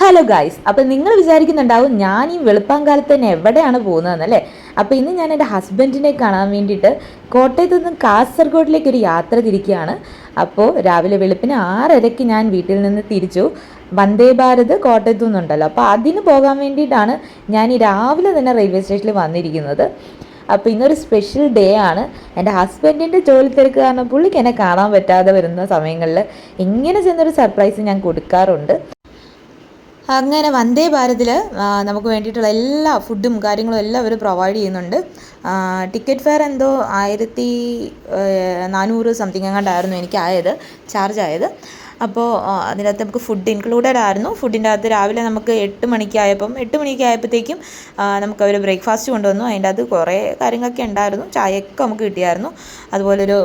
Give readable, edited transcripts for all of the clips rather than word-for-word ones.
Hello guys, അപ്പോൾ നിങ്ങൾ വിചാരിക്കുന്നുണ്ടാവും ഞാൻ ഈ വെളുപ്പാങ്കാലത്ത് തന്നെ എവിടെയാണ് പോകുന്നതെന്നല്ലേ. അപ്പോൾ ഇന്ന് ഞാൻ എൻ്റെ ഹസ്ബൻഡിനെ കാണാൻ വേണ്ടിയിട്ട് കോട്ടയത്ത് നിന്നും കാസർഗോഡിലേക്ക് ഒരു യാത്ര തിരിക്കുകയാണ്. അപ്പോൾ രാവിലെ വെളുപ്പിന് 6:30 ഞാൻ വീട്ടിൽ നിന്ന് തിരിച്ചു. വന്ദേ ഭാരത് കോട്ടയത്തു നിന്നുണ്ടല്ലോ, അപ്പോൾ അതിന് പോകാൻ വേണ്ടിയിട്ടാണ് ഞാൻ ഈ രാവിലെ തന്നെ റെയിൽവേ സ്റ്റേഷനിൽ വന്നിരിക്കുന്നത്. അപ്പോൾ ഇന്നൊരു സ്പെഷ്യൽ ഡേ ആണ്. എൻ്റെ ഹസ്ബൻഡിൻ്റെ ജോലി തിരക്ക് കാരണം പുള്ളിക്ക് എന്നെ കാണാൻ പറ്റാതെ വരുന്ന സമയങ്ങളിൽ ഇങ്ങനെ ചെന്നൊരു സർപ്രൈസ് ഞാൻ കൊടുക്കാറുണ്ട്. അങ്ങനെ വന്ദേ ഭാരതിൽ നമുക്ക് വേണ്ടിയിട്ടുള്ള എല്ലാ ഫുഡും കാര്യങ്ങളും എല്ലാം അവർ പ്രൊവൈഡ് ചെയ്യുന്നുണ്ട്. ടിക്കറ്റ് ഫെയർ എന്തോ 1400 സംതിങ് എങ്ങാണ്ടായിരുന്നു എനിക്ക് ചാർജ് ആയത്. അപ്പോൾ അതിനകത്ത് നമുക്ക് ഫുഡ് ഇൻക്ലൂഡഡ് ആയിരുന്നു. ഫുഡിൻ്റെ അകത്ത് രാവിലെ നമുക്ക് 8 മണിക്ക് ആയപ്പോഴത്തേക്കും നമുക്ക് അവർ ബ്രേക്ക്ഫാസ്റ്റ് കൊണ്ടുവന്നു. അതിൻ്റെ അകത്ത് കുറേ കാര്യങ്ങളൊക്കെ ഉണ്ടായിരുന്നു. ചായയൊക്കെ നമുക്ക് കിട്ടിയായിരുന്നു. അതുപോലൊരു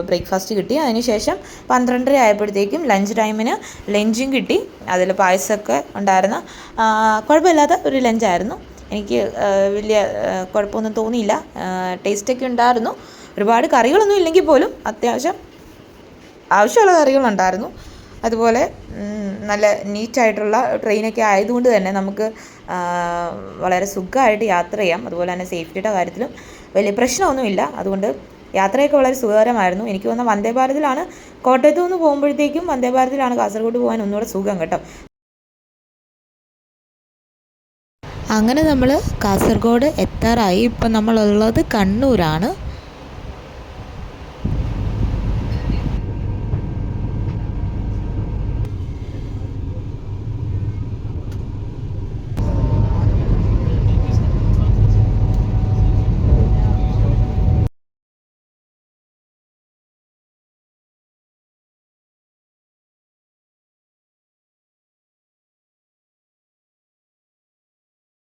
ബ്രേക്ക്ഫാസ്റ്റ് കിട്ടി. അതിനുശേഷം 12:30 ആയപ്പോഴത്തേക്കും ലഞ്ച് ടൈമിന് ലഞ്ചും കിട്ടി. അതിൽ പായസമൊക്കെ ഉണ്ടായിരുന്നു. കുഴപ്പമില്ലാത്ത ഒരു ലഞ്ചായിരുന്നു. എനിക്ക് വലിയ കുഴപ്പമൊന്നും തോന്നിയില്ല. ടേസ്റ്റൊക്കെ ഉണ്ടായിരുന്നു. ഒരുപാട് കറികളൊന്നും ഇല്ലെങ്കിൽ പോലും അത്യാവശ്യം ആവശ്യമുള്ള കറികളുണ്ടായിരുന്നു. അതുപോലെ നല്ല നീറ്റായിട്ടുള്ള ട്രെയിനൊക്കെ ആയതുകൊണ്ട് തന്നെ നമുക്ക് വളരെ സുഖമായിട്ട് യാത്ര ചെയ്യാം. അതുപോലെ തന്നെ സേഫ്റ്റിയുടെ കാര്യത്തിലും വലിയ പ്രശ്നമൊന്നുമില്ല. അതുകൊണ്ട് യാത്രയൊക്കെ വളരെ സുഖകരമായിരുന്നു. എനിക്ക് തോന്നുന്ന വന്ദേ ഭാരതിലാണ് കോട്ടയത്തു നിന്ന് പോകുമ്പോഴത്തേക്കും വന്ദേ ഭാരതിലാണ് കാസർഗോഡ് പോകാൻ ഒന്നുകൂടെ സുഖം കേട്ടോ. അങ്ങനെ നമ്മൾ കാസർഗോഡ് എത്താറായി. ഇപ്പം നമ്മളുള്ളത് കണ്ണൂരാണ്.